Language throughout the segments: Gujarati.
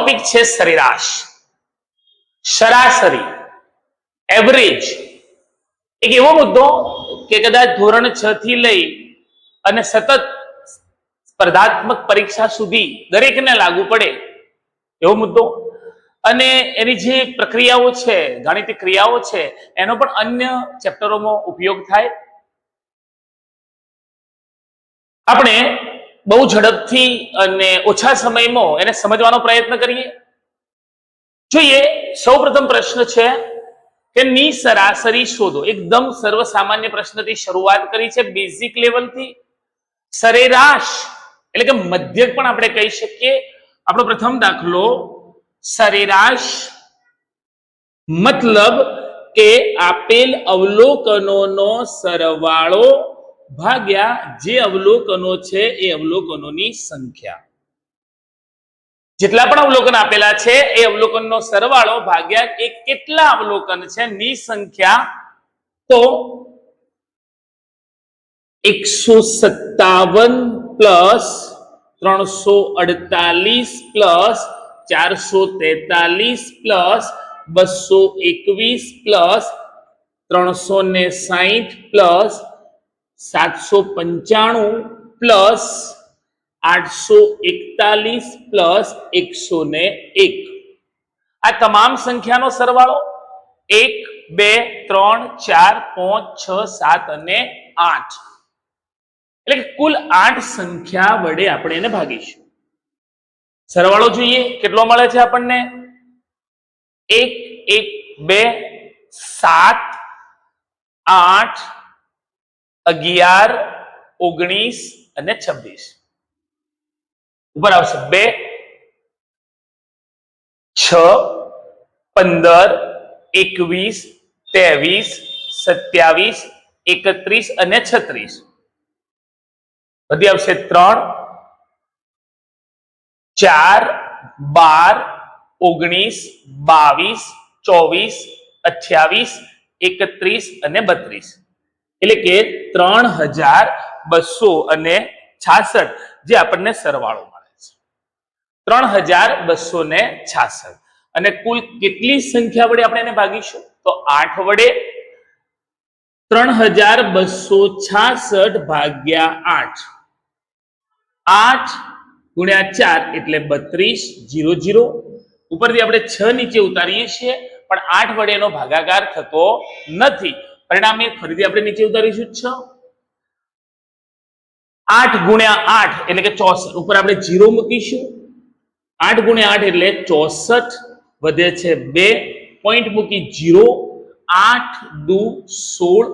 ટોપિક છે સરેરાશ, સરાસરી, એવરેજ. એક એવો મુદ્દો કે કદાચ ધોરણ 6 થી લઈ અને સતત સ્પર્ધાત્મક પરીક્ષા સુધી દરેકને લાગુ પડે એવો મુદ્દો, અને એની જે પ્રક્રિયાઓ છે, ગાણિતિક ક્રિયાઓ છે, એનો પણ અન્ય ચેપ્ટરોમાં ઉપયોગ થાય. આપણે બહુ ઝડપથી અને ઓછા સમયમાં એને સમજવાનો પ્રયત્ન કરીએ. જોઈએ, સૌપ્રથમ પ્રશ્ન છે કે ની સરાસરી શોધો. એકદમ સર્વસામાન્ય પ્રશ્નથી શરૂઆત કરી છે, બેઝિક લેવલથી. સરેરાશ એટલે કે મધ્યક પણ આપણે કહી શકીએ. આપણો પ્રથમ દાખલો, સરેરાશ મતલબ કે આપેલ અવલોકનોનો સરવાળો ભાગ્યા જે અવલોકનો છે એ અવલોકનોની સંખ્યા. જેટલા પણ અવલોકન આપેલા છે એ અવલોકનનો સરવાળો ભાગ્યા એ કેટલા અવલોકન છે ની સંખ્યા. તો 157 plus 348 plus 443 plus 221 plus 360 plus 795 plus 841 plus 101. આ તમામ સંખ્યાનો સરવાળો 1, 2, 3, 4, 5, 6, 7 અને 8. એટલે કે કુલ 8 સંખ્યા વડે આપણે એને ભાગીશું. સરવાળો જોઈએ કેટલો મળે છે આપણને. 1, 1, 2, 7, 8, 11, 19 અને 26. ઉપર આવશે 2, 6, 15, 21, 23, 27, 31 અને 36. બધી આવશે 3, 4, 12, 19, 22, 24, 28, 31 અને 32. એટલે કે 3266 જે આપણને સરવાળો મળે છે. 3266. અને કુલ કેટલી સંખ્યા વડે આપણે એને ભાગીશું? તો 8 વડે. 3266 ભાગ્યા 8. 8 ગુણ્યા 4 એટલે 32, 00. ઉપરથી આપણે 6 નીચે ઉતારીએ છીએ, પણ 8 વડે એનો ભાગાકાર થતો નથી. પરિણામે ફરીથી આપણે નીચે ઉતારીશું 6. 8 ગુણ્યા 8 એટલે કે 64. ઉપર આપણે 0 મૂકીશું. 8 ગુણ્યા 8 એટલે 64. વધે છે 2, પોઈન્ટ મૂકી 0. 8 દુ 16,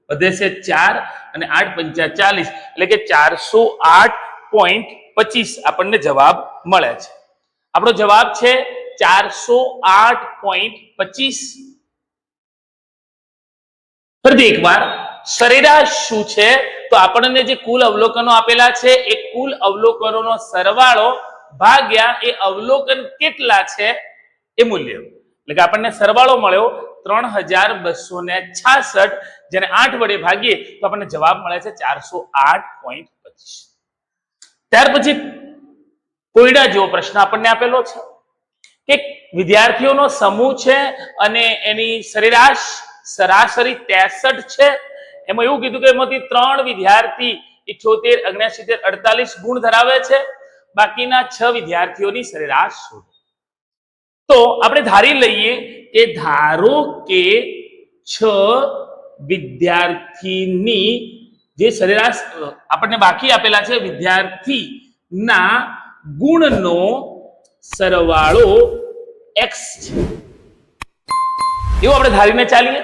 વધે છે 4 અને 8 પંચા 40, એટલે કે 408.25 આપણને જવાબ મળે છે. આપણો જવાબ છે 408.25. ફરીથી એકવાર, સરેરાશ શું છે? તો આપણને જે કુલ અવલોકનો આપેલા છે એ કુલ અવલોકનોનો સરવાળો ભાગ્યા એ અવલોકન કેટલા છે એ મૂલ્ય. એટલે કે આપણને સરવાળો મળ્યો 3266, જેને 8 વડે ભાગીએ તો આપણને જવાબ મળે છે 408.25. ત્યાર પછી કોયડા જેવો પ્રશ્ન આપણને આપેલો છે કે વિદ્યાર્થીઓનો સમૂહ છે અને એની સરેરાશ સરાસરી 63 છે. એમાં એવું કીધું કે એમાંથી 3 વિદ્યાર્થી 78, 79, 48 ગુણ ધરાવે છે. બાકીના 6 વિદ્યાર્થીઓની સરેરાશ શોધો. તો આપણે ધારી લઈએ કે ધારો કે 6 વિદ્યાર્થીની જે સરેરાશ આપણને બાકી આપેલા છે વિદ્યાર્થીના ગુણનો સરવાળો x છે, એવું આપણે ધારીને ચાલીએ.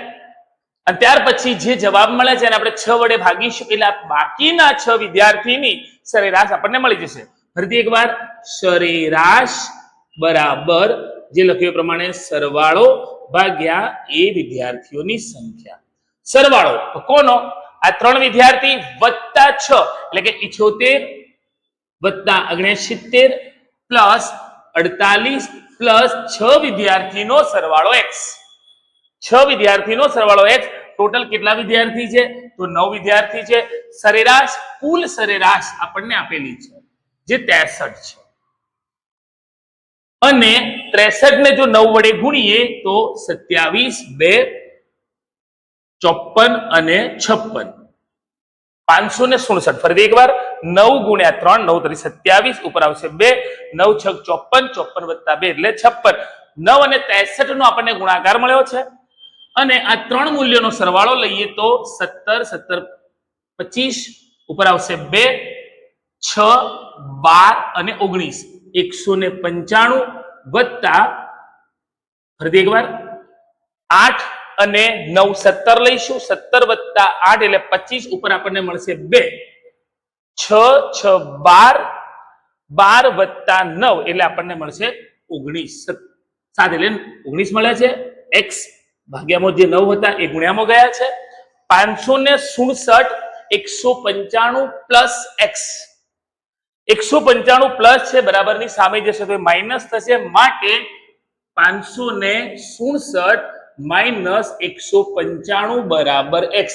અને ત્યાર પછી જે જવાબ મળે છે એને આપણે 6 વડે ભાગીશું, એટલે બાકીના 6 વિદ્યાર્થીની સરેરાશ આપણને મળી જશે. ફરીથી એકવાર, સરેરાશ બરાબર જે લખ્યું એ પ્રમાણે સરવાળો ભાગ્યા એ વિદ્યાર્થીઓની સંખ્યા. સરવાળો તો કોનો? આ 3 વિદ્યાર્થી વત્તા 6 એટલે કે 78 વત્તા 69 પ્લસ 48 પ્લસ 6 વિદ્યાર્થીનો સરવાળો x. 6 વિદ્યાર્થીનો સરવાળો x. ટોટલ કેટલા વિદ્યાર્થી છે? તો 9 વિદ્યાર્થી છે. સરેરાશ, કુલ સરેરાશ આપણને આપેલી છે જે 63 છે. અને 63 ને જો 9 વડે ગુણીએ તો 27, 2, 54 અને 56, 567. ફરીથી એકવાર 9 ગુણ્યા 3, 9 × 27, ઉપર આવશે 2, 9 × 6 54, 54 + 2 એટલે 56. 9 અને 63 નો આપણને ગુણાકાર મળ્યો છે અને આ ત્રણ મૂલ્યોનો સરવાળો લઈએ તો 17, 17, 25, ઉપર આવશે 2, 6, 12 અને 19, 195 વત્તા ફરીથી એકવાર 8 અને 9 17 લઈશું, 17 વત્તા 8 એટલે 25, ઉપર આપણને મળશે 2, 6, 6, 12, 12 વત્તા 9 એટલે આપણને મળશે 19, 7 એટલે 19 મળ્યા છે. x ભાગ્યામાં જે 9 હતા એ ગુણ્યામાં ગયા છે. 567, 195 પ્લસ x, 195 પ્લસ છે બરાબરની સામે જશે તો માઇનસ થશે, માટે 567 માઇનસ 195 બરાબર x.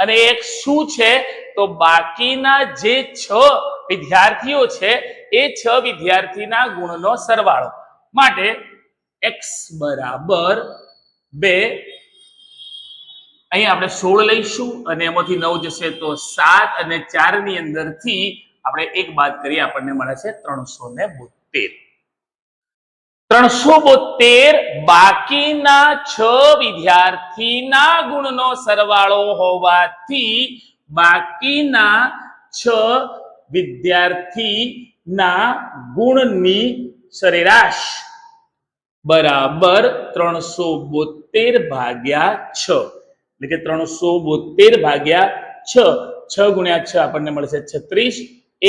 અને x શું છે તો બાકીના જે 6 વિદ્યાર્થીઓ છે એ 6 વિદ્યાર્થીના ગુણનો સરવાળો, માટે x બરાબર 2. અહીં આપણે 16 લઈશું અને એમાંથી 9 જશે તો 7 અને 4 ની અંદરથી આપણે 1 બાદ કરીએ આપણને મળે છે 372. 372 બાકીના 6 વિદ્યાર્થીના ગુણનો સરવાળો હોવાથી બાકીના 6 વિદ્યાર્થીના ગુણની સરેરાશ બરાબર 372 ભાગ્યા 6, એટલે કે 372 ભાગ્યા 6, 6 ગુણ્યા 6 આપણને મળશે 36,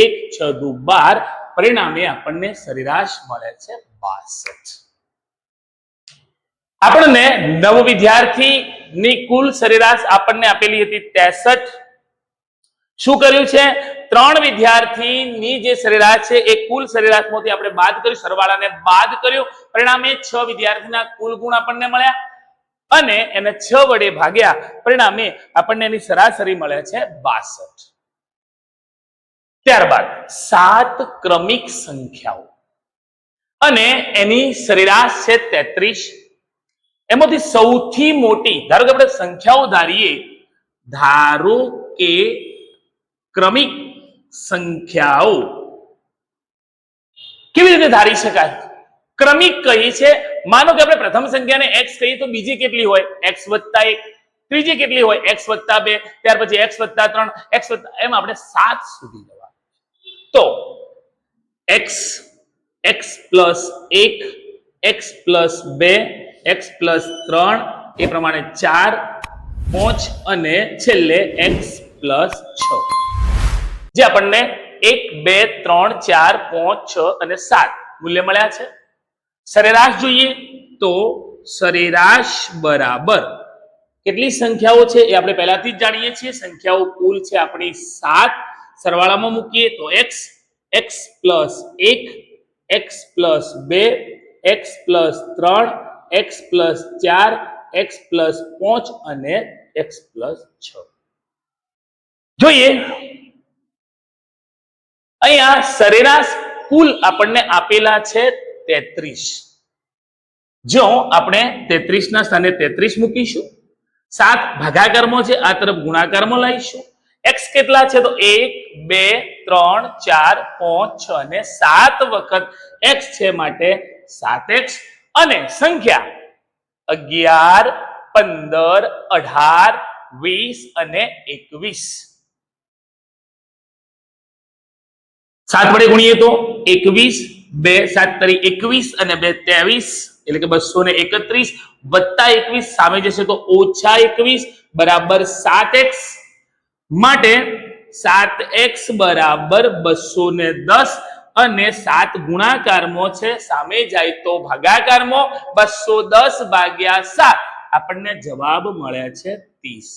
1, 6 દુ 12, પરિણામે આપણને સરેરાશ મળે છે 62. આપણને નવ વિદ્યાર્થીની કુલ સરેરાશ આપણને આપેલી હતી 63. શું કર્યું છે? 3 વિદ્યાર્થીની જે સરેરાશ છે એ કુલ સરેરાશમાંથી આપણે બાદ કર્યું, સરવાળાને બાદ કર્યો, પરિણામે 6 વિદ્યાર્થીના કુલ ગુણ આપણને મળ્યા અને એને 6 વડે ભાગ્યા, પરિણામે આપણને એની સરાસરી મળે છે 62. ત્યારબાદ 7 ક્રમિક સંખ્યાઓ અને એની સરેરાશ છે 33. એમાંથી સૌથી મોટી, ધારો કે આપણે સંખ્યાઓ ધારીએ, ધારો કે ક્રમિક સંખ્યાઓ કેવી રીતે ધારી શકાય? ક્રમિક કહી છે, માનો કે આપણે પ્રથમ સંખ્યાને x કહીએ તો બીજી કેટલી હોય? x + 1, ત્રીજી કેટલી હોય? x + 2, ત્યાર પછી x + 3, x + એમ આપણે 7 સુધી જવા. તો x, x + 1, x + 2, x + 3, એ પ્રમાણે 4, 5 અને છેલ્લે x + 6, જે આપણને 1, 2, 3, 4, 5, 6 અને 7 મૂલ્ય મળ્યા છે. સરેરાશ જોઈએ તો સરેરાશ બરાબર કેટલી સંખ્યાઓ છે એ આપણે પહેલાથી જ જાણીએ છીએ. સંખ્યાઓ કુલ છે આપણી 7, સરવાળામાં મૂકીએ તો x, x + 1, x + 2, x + 3, x + 4, x + 5 અને x + 6. જોઈએ અહીંયા સરેરાશ કુલ આપણને આપેલા છે 33. જો આપણે 33 ના સ્થાને 33 મૂકીશું, 7 ભાગાકારમાં છે, આ તરફ ગુણાકારમાં લાવીશું. x કેટલા છે તો 1, 2, 3, 4, 5, 6 અને 7 વખત x છે, માટે 7x. અને સંખ્યા 11, 15, 18, 20 અને 21. 7 વડે ગુણીએ તો 21, 2 7 તરી 21 અને 2 23, એટલે કે 231 વત્તા 21 સામે જશે તો ઓછા 21 બરાબર 7x, માટે 7x બરાબર 210 અને 7 ગુણાકારમાં છે, સામે જાય તો ભાગાકારમાં 210 ભાગ્યા 7 આપણને જવાબ મળે છે 30.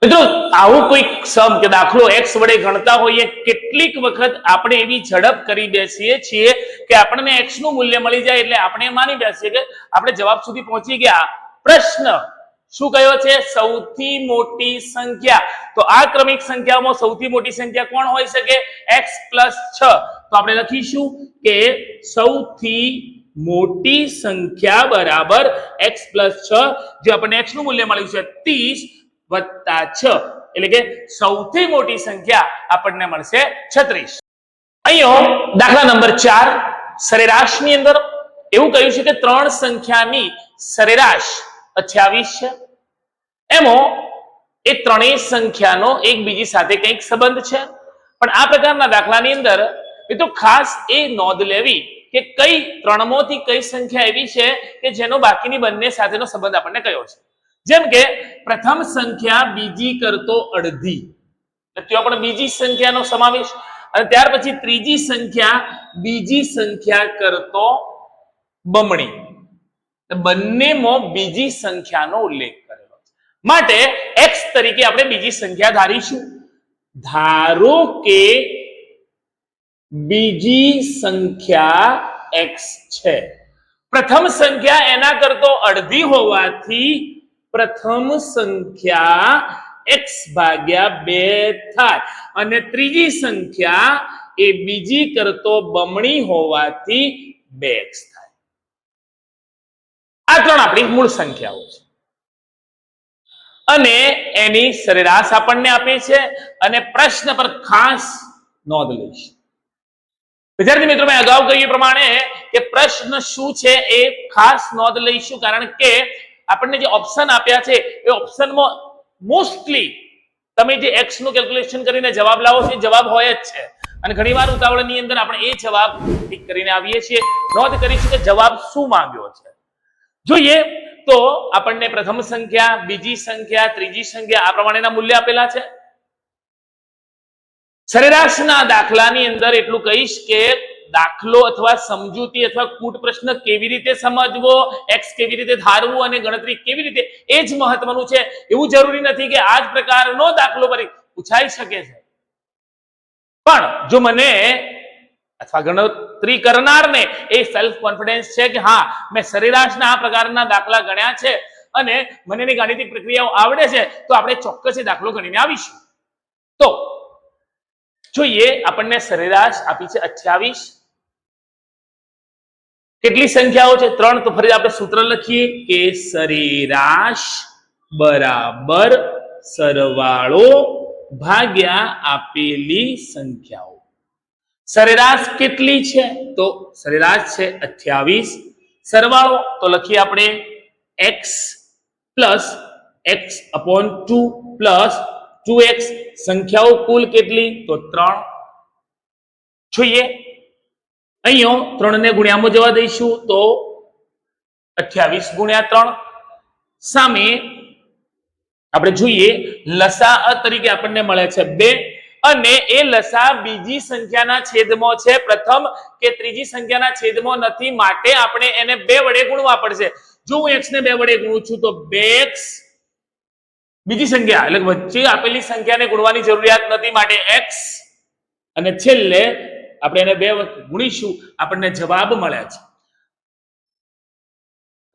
મિત્રો આવું કોઈ સમ કે દાખલો x વડે ગણતા હોઈએ, કેટલીક વખત આપણે એવી ઝડપ કરી બેસીએ છીએ કે આપણને x નું મૂલ્ય મળી જાય એટલે આપણે માની બેસીએ કે આપણે જવાબ સુધી પહોંચી ગયા. પ્રશ્ન શું કયો છે? સૌથી મોટી સંખ્યા. તો આ ક્રમિક સંખ્યાઓમાં સૌથી મોટી સંખ્યા કોણ હોઈ શકે? x + 6. તો આપણે લખીશું કે સૌથી મોટી સંખ્યા બરાબર x + 6, જે આપણને x નું મૂલ્ય મળ્યું છે 30 + 6, એટલે કે સૌથી મોટી સંખ્યા આપણને મળશે 36. અહીંયા દાખલા નંબર 4, સરેરાશની અંદર એવું કહ્યું છે કે ત્રણ સંખ્યાની સરેરાશ 28 છે. એમાં એ ત્રણેય સંખ્યાનો એકબીજી સાથે કંઈક સંબંધ છે. પણ આ પ્રકારના દાખલાની અંદર મિત્રો ખાસ એ નોંધ લેવી કે કઈ ત્રણમાંથી કઈ સંખ્યા એવી છે કે જેનો બાકીની બંને સાથેનો સંબંધ આપણને કયો છે. જેમ કે પ્રથમ સંખ્યા બીજી કરતો અડધી, ત્યાં પણ બીજી સંખ્યાનો સમાવેશ, અને ત્યાર પછી ત્રીજી સંખ્યા બીજી સંખ્યા કરતો બમણી, બંનેમાં બીજી સંખ્યાનો ઉલ્લેખ કરેલો છે. માટે x તરીકે આપણે બીજી સંખ્યા ધારીશું. ધારો કે બીજી સંખ્યા x છે. પ્રથમ સંખ્યા એના કરતો અડધી હોવાથી પ્રથમ સંખ્યા x ભાગ્યા 2 થાય, અને ત્રીજી સંખ્યા એ બીજી કરતો બમણી હોવાથી 2x થાય. આ ત્રણ આપણી મૂળ સંખ્યાઓ છે અને એની સરેરાશ આપણને આપે છે. અને પ્રશ્ન પર ખાસ નોંધ લઈશું. વિદ્યાર્થી મિત્રો, મેં અગાઉ કહ્યું પ્રમાણે કે પ્રશ્ન શું છે એ ખાસ નોંધ લઈશું, કારણ કે આપણને જે ઓપ્શન આપ્યા છે એ ઓપ્શનમાં મોસ્ટલી તમે જે x નું કેલ્ક્યુલેશન કરીને જવાબ લાવો છો એ જવાબ હોય જ છે. અને ઘણીવાર ઉતાવળની અંદર આપણે એ જવાબ ઠીક કરીને આવીએ છીએ. નોંધ કરીશું કે જવાબ શું માંગ્યો છે. જોઈએ તો આપણને પ્રથમ સંખ્યા, બીજી સંખ્યા, ત્રીજી સંખ્યા આ પ્રમાણેના મૂલ્ય આપેલા છે. સરેરાશના દાખલાની અંદર એટલું કહીશ કે દાખલો અથવા સમજૂતી અથવા કૂટ પ્રશ્ન કેવી રીતે સમજવો, x કેવી રીતે ધારવું અને ગણતરી કેવી રીતે, એ જ મહત્વનું છે. એવું જરૂરી નથી કે આ જ પ્રકારનો દાખલો પૂછાઈ શકે છે. પણ જો મને અથવા ગણતરી કરનારને એ સેલ્ફ કોન્ફિડન્સ છે કે હા મેં સરેરાશના આ પ્રકારના દાખલા ગણ્યા છે અને મને એની ગાણિતિક પ્રક્રિયાઓ આવડે છે, તો આપણે ચોક્કસ એ દાખલો ગણીને આવીશું. તો જોઈએ, આપણને સરેરાશ આપી છે 28. કેટલી સંખ્યાઓ છે? 3. તો ફરી આપણે સૂત્ર લખીએ કે સરેરાશ બરાબર સરવાળો ભાગ્યા આપેલી સંખ્યાઓ. સરેરાશ કેટલી છે? તો સરેરાશ છે 28. સરવાળો તો લખીએ આપણે x plus x/2 plus 2x. સંખ્યાઓ કુલ કેટલી? તો 3. જોઈએ, અહીંયા 3 ને ગુણ્યામાં જવા દઈશું તો 28 ગુણ્યા 3. સામે આપણે જોઈએ લસા તરીકે આપણને મળે છે 2, અને એ લસા બીજી સંખ્યાના છેદમાં છે, પ્રથમ કે ત્રીજી સંખ્યાના છેદમાં નથી. માટે આપણે એને 2 વડે ગુણવા પડશે. જો હું x ને 2 વડે ગુણું છું તો 2x, બીજી સંખ્યા એટલે વચ્ચે આપેલી સંખ્યાને ગુણવાની જરૂરિયાત નથી, માટે x, અને છેલ્લે આપણે એને 2 ગુણીશું, આપણને જવાબ મળે છે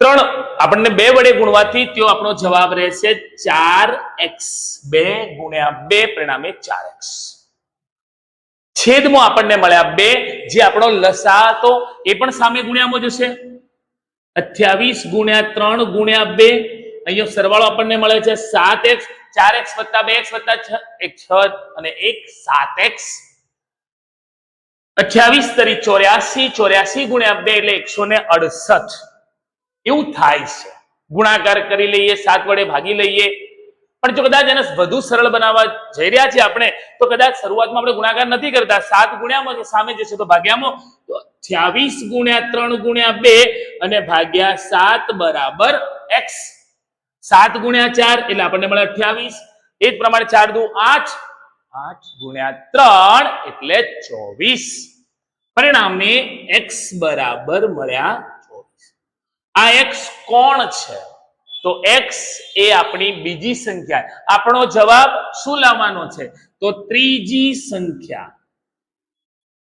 3. આપણને 2 વડે ગુણવાથી ત્યો આપણો જવાબ રહેશે 4x. 2 ગુણ્યા 2 પરિણામે 4x. છેદમાં આપણને મળ્યા 2, જે આપણો લસા હતો એ પણ સામે ગુણ્યામાં જશે. 28 ગુણ્યા 3 ગુણ્યા 2, અહીંયા સરવાળો આપણને મળે છે 7x. 4x વત્તા 2x વત્તા 6 અને 1 7x. 28 તરી 84, 84 ગુણ્યા 2 એટલે 168. એવું થાય છે. ગુણાકાર કરી લઈએ, 7 વડે ભાગી લઈએ. પણ જો કદાચ એને વધુ સરળ બનાવવા જઈ રહ્યા છે આપણે, તો કદાચ શરૂઆતમાં આપણે ગુણાકાર નથી કરતા, 7 ગુણ્યામાં સામે જશે તો ભાગ્યામાં. તો 28 ગુણ્યા 3 ગુણ્યા 2 અને ભાગ્યા 7 બરાબર x. 7 ગુણ્યા 4 એટલે આપણને મળે 28. એ જ પ્રમાણે 4 દુ 8, 8 ગુણ્યા 3 એટલે 24. પરિણામે x બરાબર મળ્યા 24. આ x કોણ છે? તો x એ આપણી બીજી સંખ્યા. આપણો જવાબ શું લાવવાનો છે? તો ત્રીજી સંખ્યા.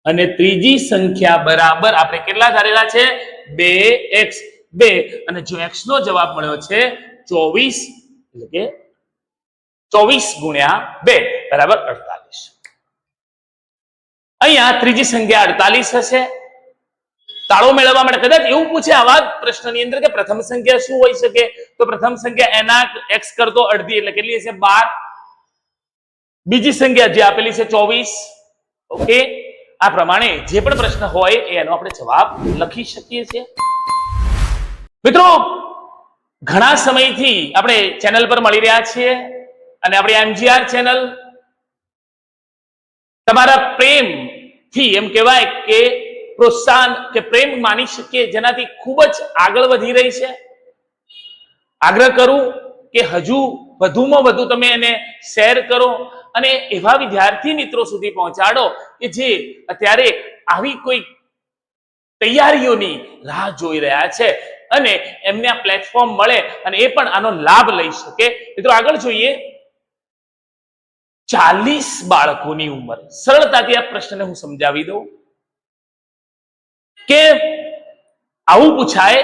અને ત્રીજી સંખ્યા બરાબર આપણે કેટલા ધારેલા છે? 2x. 2 અને જો x નો જવાબ મળ્યો છે 24, એટલે કે 24 ગુણ્યા 2 બરાબર 48. અહીંયા ત્રીજી સંખ્યા 48 હશે. તાળો મેળવવા માટે કદાચ એવું પૂછે આવા પ્રશ્નની અંદર કે પ્રથમ સંખ્યા શું હોઈ શકે, તો પ્રથમ સંખ્યા એના x કરતો અડધી એટલે કેટલી હશે 12. બીજી સંખ્યા જે આપેલી છે 24. ઓકે, આ પ્રમાણે જે પણ પ્રશ્ન હોય એનો આપણે જવાબ લખી શકીએ છીએ. મિત્રો, ઘણા સમયથી આપણે ચેનલ પર મળી રહ્યા છીએ અને આપણી MGR ચેનલ તમારા પ્રેમથી એમ કહેવાય કે પ્રોત્સાહન કે પ્રેમ માની શકીએ જેનાથી ખૂબ જ આગળ વધી રહી છે. આગ્રહ કરું કે હજુ વધુમાં વધુ તમે એને શેર કરો અને એવા વિદ્યાર્થી મિત્રો સુધી પહોંચાડો કે જે અત્યારે આવી કોઈ તૈયારીઓની રાહ જોઈ રહ્યા છે અને એમને આ પ્લેટફોર્મ મળે અને એ પણ આનો લાભ લઈ શકે. મિત્રો, આગળ જોઈએ. 40 બાળકોની ઉંમર. સરળતાથી આ પ્રશ્નને હું સમજાવી દઉં કે આવું પૂછાય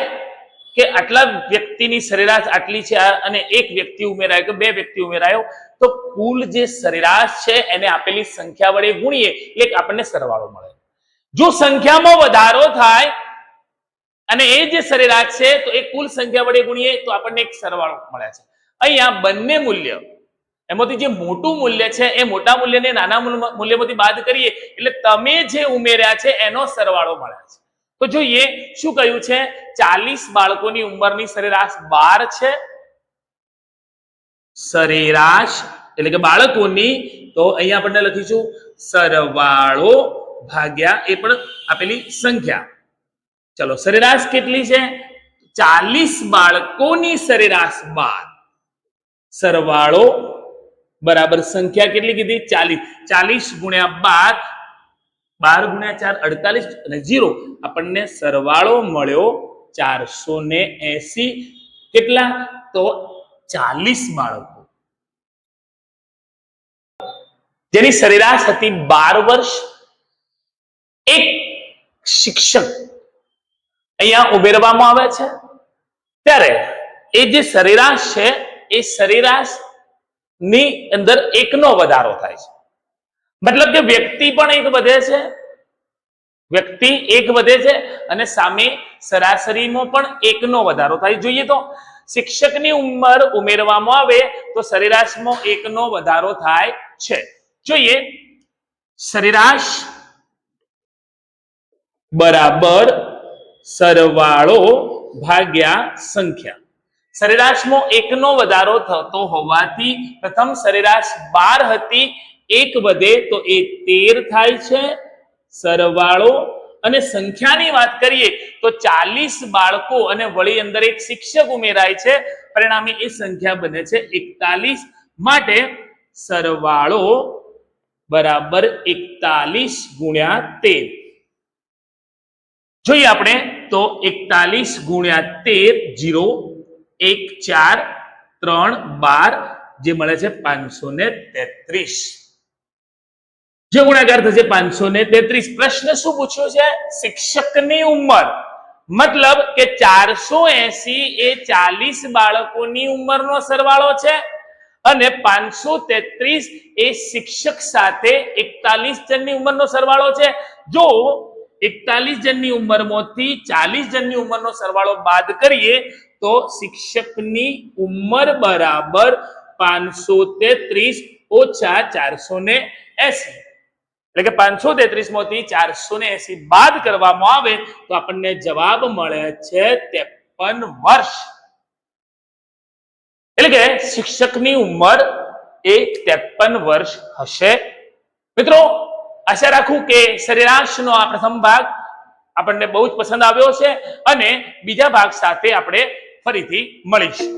કે આટલા વ્યક્તિની સરેરાશ આટલી છે અને એક વ્યક્તિ ઉમેરાયો કે બે વ્યક્તિ ઉમેરાયો તો કુલ જે સરેરાશ છે એને આપેલી સંખ્યા વડે ગુણીએ એટલે આપણને સરવાળો મળે. જો સંખ્યામાં વધારો થાય અને એ જે સરેરાશ છે તો એ કુલ સંખ્યા વડે ગુણીએ તો આપણને એક સરવાળો મળે છે. અહીંયા બંને મૂલ્ય એમાંથી જે મોટું મૂલ્ય છે એ મોટા મૂલ્યને નાના મૂલ્યમાંથી બાદ કરીએ એટલે તમે જે ઉમેર્યા છે એનો સરવાળો મળે છે. તો જોઈએ શું કહ્યું છે. 40 બાળકોની ઉંમરની સરેરાશ 12 છે. સરેરાશ એટલે કે બાળકોની, તો અહીંયા આપણે લખીશું સરવાળો ભાગ્યા એ પણ આપેલી સંખ્યા. ચલો, સરેરાશ કેટલી છે? 40 બાળકોની સરેરાશ 12. સરવાળો બરાબર સંખ્યા કેટલી કીધી? 40. 40 ગુણ્યા 12, 12 ગુણ્યા 4 48 અને 0 આપણને સરવાળો મળ્યો 480. કેટલા? તો 40 બાળકો જેની સરેરાશ હતી 12 વર્ષ. એક શિક્ષક અહીંયા ઉમેરવામાં આવે છે ત્યારે એ જે સરેરાશ છે એ સરેરાશ ની અંદર એકનો વધારો થાય છે. મતલબ કે વ્યક્તિ પણ એક વધે છે, વ્યક્તિ એક વધે છે અને સામે સરાસરીમાં પણ એકનો વધારો થાય. જોઈએ તો શિક્ષકની ઉંમર ઉમેરવામાં આવે તો સરેરાશમાં એકનો વધારો થાય છે. જોઈએ, સરેરાશ બરાબર સરવાળો ભાગ્યા સંખ્યા. સરેરાશમાં એકનો વધારો થતો હોવાથી પ્રથમ સરેરાશ 12 હતી, એક વધે તો એ 13 થાય છે. સરવાળો અને સંખ્યાની વાત કરીએ તો 40 બાળકો અને વળી અંદર એક શિક્ષક ઉમેરાય છે, પરિણામે એ સંખ્યા બને છે 41. માટે સરવાળો બરાબર 41 ગુણ્યા 13. જોઈએ આપણે તો 41 ગુણ્યા 13 0 1 4 3 12 જે મળે છે 533. જે ગુણાકાર થશે 533. પ્રશ્ન શું પૂછ્યો છે? શિક્ષકની ઉંમર, મતલબ કે 480 એ 40 બાળકોની ઉંમરનો સરવાળો છે અને 533 એ શિક્ષક સાથે 41 જણની ઉંમરનો સરવાળો છે. જો 41 જણની ઉંમરમાંથી 40 જણની ઉંમરનો સરવાળો બાદ કરીએ તો શિક્ષકની ઉંમર બરાબર 533 ઓછા 480. એટલે કે 533 માંથી 480 બાદ કરવામાં આવે તો આપણને જવાબ મળે છે 53 વર્ષ. એટલે કે શિક્ષકની ઉંમર એ 53 વર્ષ હશે. મિત્રો, આશા રાખું કે સરેરાશનો આ પ્રથમ ભાગ આપણને બહુ જ પસંદ આવ્યો છે અને બીજા ભાગ સાથે આપણે ફરીથી મળીશું.